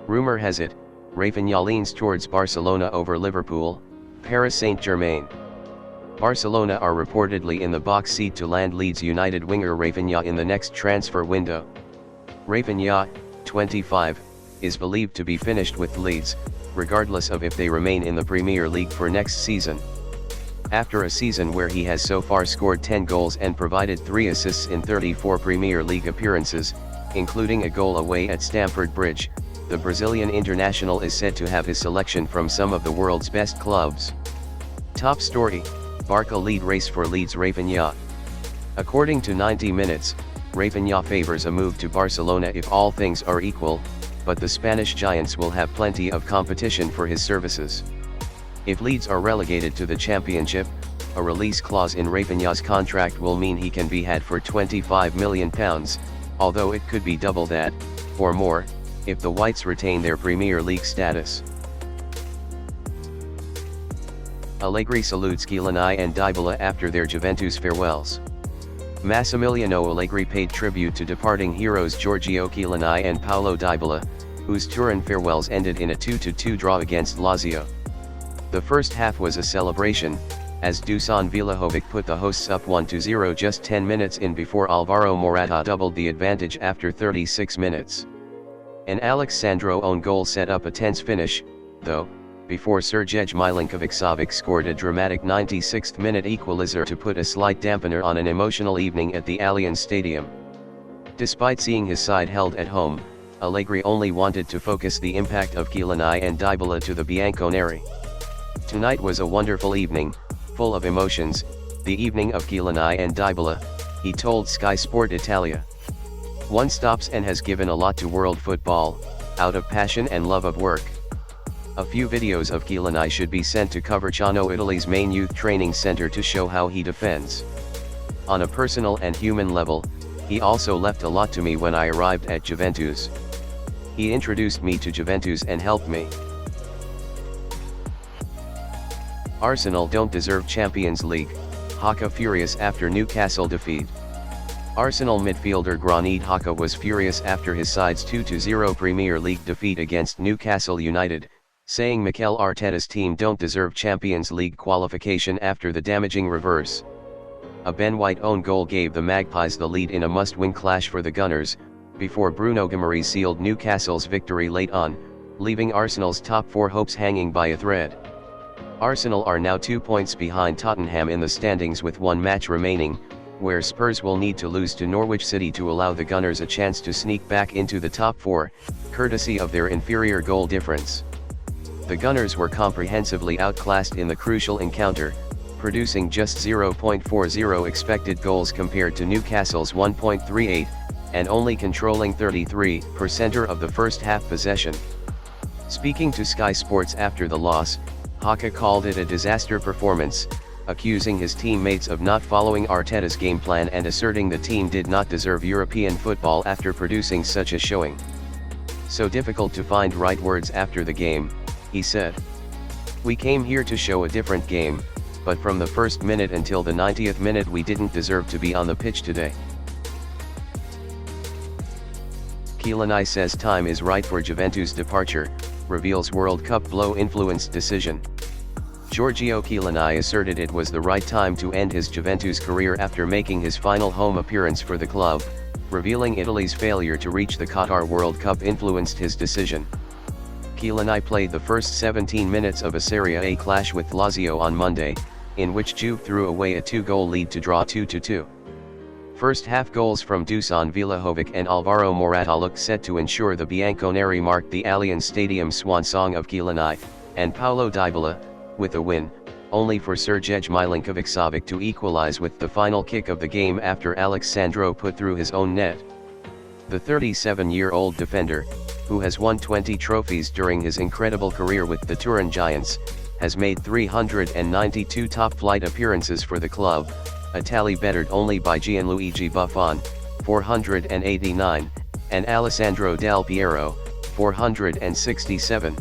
Rumour has it, Raphinha leans towards Barcelona over Liverpool, Paris Saint-Germain. Barcelona are reportedly in the box seat to land Leeds United winger Raphinha in the next transfer window. Raphinha, 25, is believed to be finished with Leeds, regardless of if they remain in the Premier League for next season. After a season where he has so far scored 10 goals and provided 3 assists in 34 Premier League appearances, including a goal away at Stamford Bridge, the Brazilian international is said to have his selection from some of the world's best clubs. Top story: Barca lead race for Leeds Raphinha. According to 90 Minutes, Raphinha favors a move to Barcelona if all things are equal, but the Spanish giants will have plenty of competition for his services. If Leeds are relegated to the Championship, a release clause in Raphinha's contract will mean he can be had for £25 million, although it could be double that, or more, if the Whites retain their Premier League status. Allegri salutes Chiellini and Dybala after their Juventus farewells. Massimiliano Allegri paid tribute to departing heroes Giorgio Chiellini and Paulo Dybala, whose Turin farewells ended in a 2-2 draw against Lazio. The first half was a celebration, as Dusan Vlahovic put the hosts up 1-0 just 10 minutes in before Alvaro Morata doubled the advantage after 36 minutes. An Alex Sandro own goal set up a tense finish, though, before Sergej Milinkovic-Savic scored a dramatic 96th minute equalizer to put a slight dampener on an emotional evening at the Allianz Stadium. Despite seeing his side held at home, Allegri only wanted to focus the impact of Chiellini and Dybala to the Bianconeri. Tonight was a wonderful evening, full of emotions, the evening of Chiellini and Dybala, he told Sky Sport Italia. One stops and has given a lot to world football, out of passion and love of work. A few videos of Chiellini should be sent to Coverciano, Italy's main youth training center, to show how he defends. On a personal and human level, he also left a lot to me when I arrived at Juventus. He introduced me to Juventus and helped me. Arsenal don't deserve Champions League, Xhaka furious after Newcastle defeat. Arsenal midfielder Granit Xhaka was furious after his side's 2-0 Premier League defeat against Newcastle United, saying Mikel Arteta's team don't deserve Champions League qualification after the damaging reverse. A Ben White own goal gave the Magpies the lead in a must-win clash for the Gunners, before Bruno Guimaraes sealed Newcastle's victory late on, leaving Arsenal's top 4 hopes hanging by a thread. Arsenal are now 2 points behind Tottenham in the standings with 1 match remaining, where Spurs will need to lose to Norwich City to allow the Gunners a chance to sneak back into the top 4, courtesy of their inferior goal difference. The Gunners were comprehensively outclassed in the crucial encounter, producing just 0.40 expected goals compared to Newcastle's 1.38, and only controlling 33% of the first half possession. Speaking to Sky Sports after the loss, Xhaka called it a disaster performance, accusing his teammates of not following Arteta's game plan and asserting the team did not deserve European football after producing such a showing. So difficult to find right words after the game, he said. We came here to show a different game, but from the first minute until the 90th minute we didn't deserve to be on the pitch today. Chiellini says time is right for Juventus' departure, reveals World Cup blow-influenced decision. Giorgio Chiellini asserted it was the right time to end his Juventus career after making his final home appearance for the club, revealing Italy's failure to reach the Qatar World Cup influenced his decision. Chiellini played the first 17 minutes of a Serie A clash with Lazio on Monday, in which Juve threw away a 2-goal lead to draw 2-2. First half goals from Dusan Vlahovic and Alvaro Morata looked set to ensure the Bianconeri marked the Allianz Stadium swan song of Chiellini and Paulo Dybala, with a win, only for Sergej Milinkovic-Savic to equalize with the final kick of the game after Alex Sandro put through his own net. The 37-year-old defender, who has won 20 trophies during his incredible career with the Turin Giants, has made 392 top-flight appearances for the club, a tally bettered only by Gianluigi Buffon, 489, and Alessandro Del Piero, 467.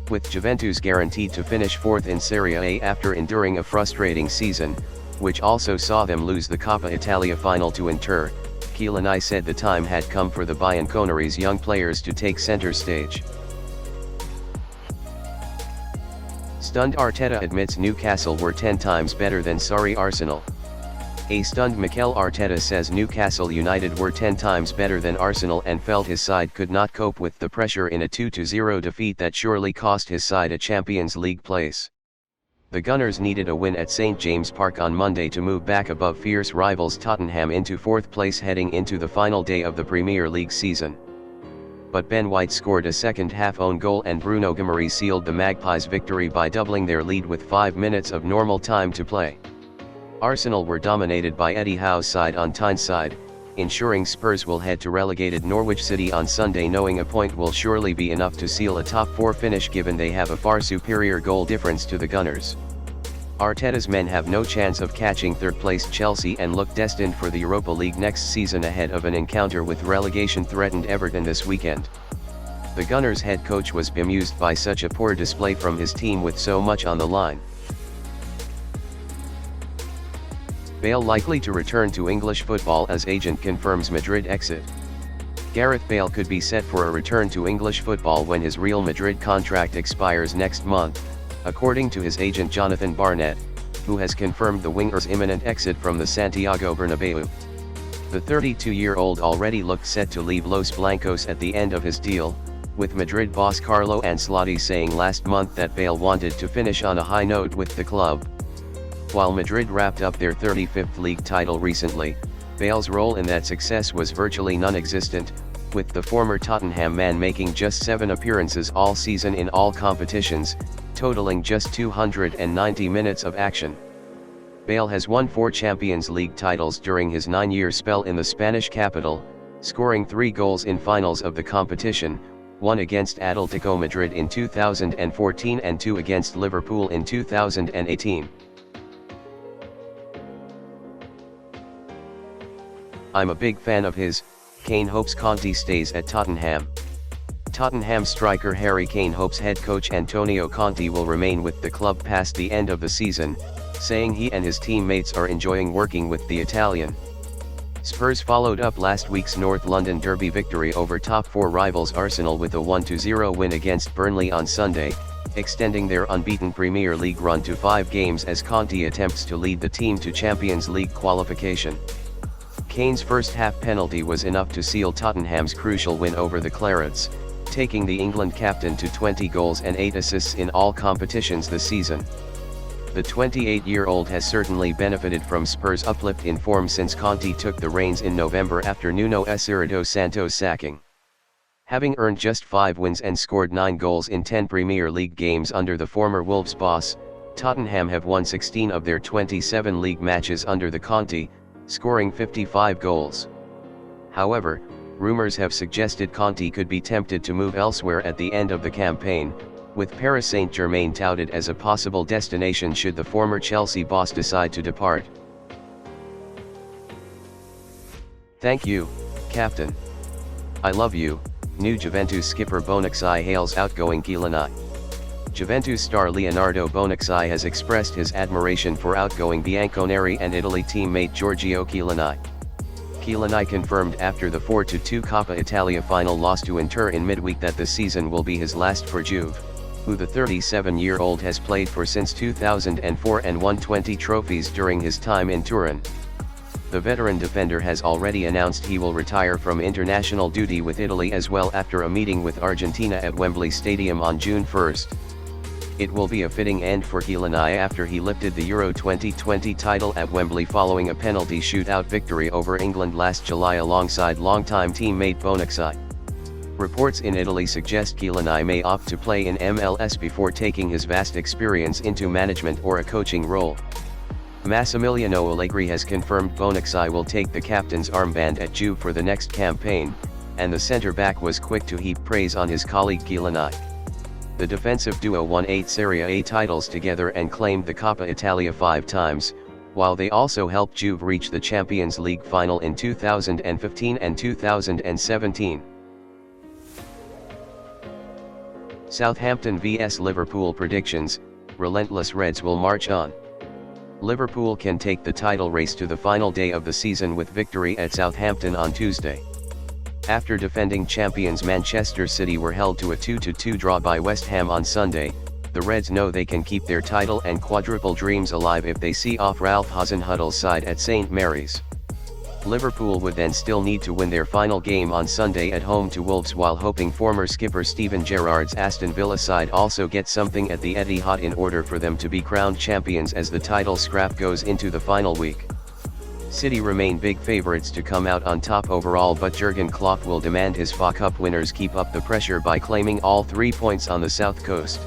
With Juventus guaranteed to finish 4th in Serie A after enduring a frustrating season, which also saw them lose the Coppa Italia final to Inter, Chiellini said the time had come for the Bianconeri's young players to take center stage. Stunned Arteta admits Newcastle were 10 times better than sorry Arsenal. A stunned Mikel Arteta says Newcastle United were 10 times better than Arsenal and felt his side could not cope with the pressure in a 2-0 defeat that surely cost his side a Champions League place. The Gunners needed a win at St James Park on Monday to move back above fierce rivals Tottenham into 4th place heading into the final day of the Premier League season. But Ben White scored a second-half own goal and Bruno Guimaraes sealed the Magpies' victory by doubling their lead with 5 minutes of normal time to play. Arsenal were dominated by Eddie Howe's side on Tyneside, ensuring Spurs will head to relegated Norwich City on Sunday knowing a point will surely be enough to seal a top 4 finish given they have a far superior goal difference to the Gunners. Arteta's men have no chance of catching third-placed Chelsea and look destined for the Europa League next season ahead of an encounter with relegation-threatened Everton this weekend. The Gunners' head coach was bemused by such a poor display from his team with so much on the line. Bale likely to return to English football as agent confirms Madrid exit. Gareth Bale could be set for a return to English football when his Real Madrid contract expires next month, according to his agent Jonathan Barnett, who has confirmed the winger's imminent exit from the Santiago Bernabeu. The 32-year-old already looked set to leave Los Blancos at the end of his deal, with Madrid boss Carlo Ancelotti saying last month that Bale wanted to finish on a high note with the club. While Madrid wrapped up their 35th league title recently, Bale's role in that success was virtually non-existent, with the former Tottenham man making just 7 appearances all season in all competitions, totaling just 290 minutes of action. Bale has won 4 Champions League titles during his 9-year spell in the Spanish capital, scoring 3 goals in finals of the competition, 1 against Atletico Madrid in 2014 and 2 against Liverpool in 2018. I'm a big fan of his. Kane hopes Conte stays at Tottenham. Tottenham striker Harry Kane hopes head coach Antonio Conte will remain with the club past the end of the season, saying he and his teammates are enjoying working with the Italian. Spurs followed up last week's North London derby victory over top 4 rivals Arsenal with a 1-0 win against Burnley on Sunday, extending their unbeaten Premier League run to 5 games as Conte attempts to lead the team to Champions League qualification. Kane's first-half penalty was enough to seal Tottenham's crucial win over the Clarets, taking the England captain to 20 goals and 8 assists in all competitions this season. The 28-year-old has certainly benefited from Spurs' uplift in form since Conte took the reins in November after Nuno Espirito Santo's sacking. Having earned just 5 wins and scored 9 goals in 10 Premier League games under the former Wolves boss, Tottenham have won 16 of their 27 league matches under the Conte, scoring 55 goals. However, rumors have suggested Conte could be tempted to move elsewhere at the end of the campaign, with Paris Saint-Germain touted as a possible destination should the former Chelsea boss decide to depart. Thank you, Captain. I love you, new Juventus skipper Bonucci hails outgoing Chiellini. Juventus star Leonardo Bonucci has expressed his admiration for outgoing Bianconeri and Italy teammate Giorgio Chiellini. Chiellini confirmed after the 4-2 Coppa Italia final loss to Inter in midweek that the season will be his last for Juve, who the 37-year-old has played for since 2004 and won 20 trophies during his time in Turin. The veteran defender has already announced he will retire from international duty with Italy as well after a meeting with Argentina at Wembley Stadium on June 1. It will be a fitting end for Chiellini after he lifted the Euro 2020 title at Wembley following a penalty shootout victory over England last July alongside longtime teammate Bonucci. Reports in Italy suggest Chiellini may opt to play in MLS before taking his vast experience into management or a coaching role. Massimiliano Allegri has confirmed Bonucci will take the captain's armband at Juve for the next campaign, and the centre-back was quick to heap praise on his colleague Chiellini. The defensive duo won 8 Serie A titles together and claimed the Coppa Italia 5 times, while they also helped Juve reach the Champions League final in 2015 and 2017. Southampton vs Liverpool predictions: Relentless Reds will march on. Liverpool can take the title race to the final day of the season with victory at Southampton on Tuesday. After defending champions Manchester City were held to a 2-2 draw by West Ham on Sunday, the Reds know they can keep their title and quadruple dreams alive if they see off Ralph Hasenhüttl's side at St. Mary's. Liverpool would then still need to win their final game on Sunday at home to Wolves, while hoping former skipper Steven Gerrard's Aston Villa side also get something at the Etihad in order for them to be crowned champions as the title scrap goes into the final week. City remain big favourites to come out on top overall, but Jurgen Klopp will demand his FA Cup winners keep up the pressure by claiming all 3 points on the south coast.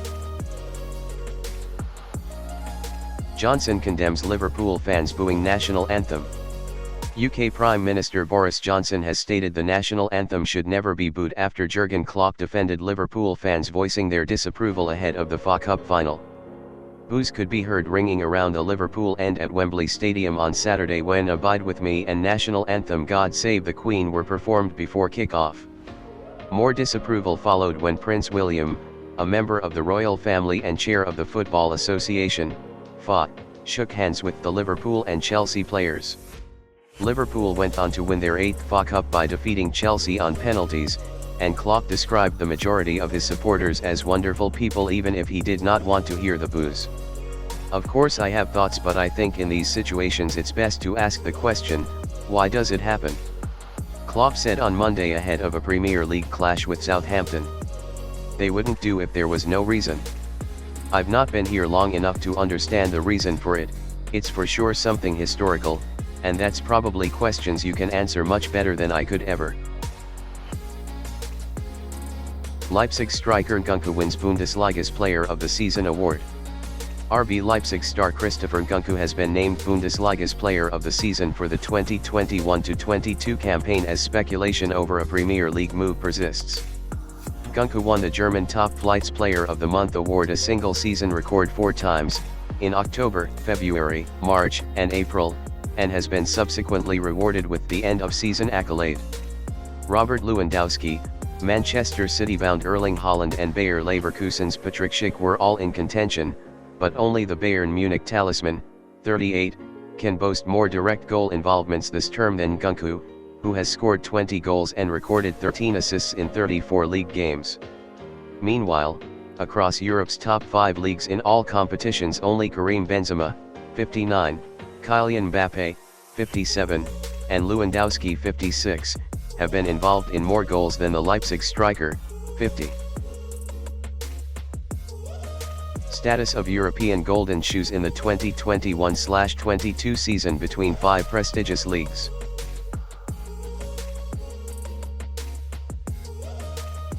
Johnson condemns Liverpool fans booing national anthem. UK Prime Minister Boris Johnson has stated the national anthem should never be booed after Jurgen Klopp defended Liverpool fans voicing their disapproval ahead of the FA Cup final. Boos could be heard ringing around the Liverpool end at Wembley Stadium on Saturday when Abide With Me and national anthem God Save the Queen were performed before kick-off. More disapproval followed when Prince William, a member of the royal family and chair of the Football Association, FA, shook hands with the Liverpool and Chelsea players. Liverpool went on to win their 8th FA Cup by defeating Chelsea on penalties, and Klopp described the majority of his supporters as wonderful people even if he did not want to hear the boos. Of course I have thoughts, but I think in these situations it's best to ask the question, why does it happen? Klopp said on Monday ahead of a Premier League clash with Southampton. They wouldn't do if there was no reason. I've not been here long enough to understand the reason for it. It's for sure something historical, and that's probably questions you can answer much better than I could ever. Leipzig striker Nkunku wins Bundesliga's Player of the Season award. RB Leipzig star Christopher Nkunku has been named Bundesliga's Player of the Season for the 2021-22 campaign as speculation over a Premier League move persists. Nkunku won the German Top Flight's Player of the Month award a single season record 4 times, in October, February, March, and April, and has been subsequently rewarded with the end-of-season accolade. Robert Lewandowski, Manchester City-bound Erling Haaland and Bayer Leverkusen's Patrick Schick were all in contention, but only the Bayern Munich talisman, 38, can boast more direct goal involvements this term than Nkunku, who has scored 20 goals and recorded 13 assists in 34 league games. Meanwhile, across Europe's top 5 leagues in all competitions, only Karim Benzema, 59, Kylian Mbappé, 57, and Lewandowski, 56, have been involved in more goals than the Leipzig striker, 50. Status of European Golden Shoes in the 2021-22 season between 5 prestigious leagues.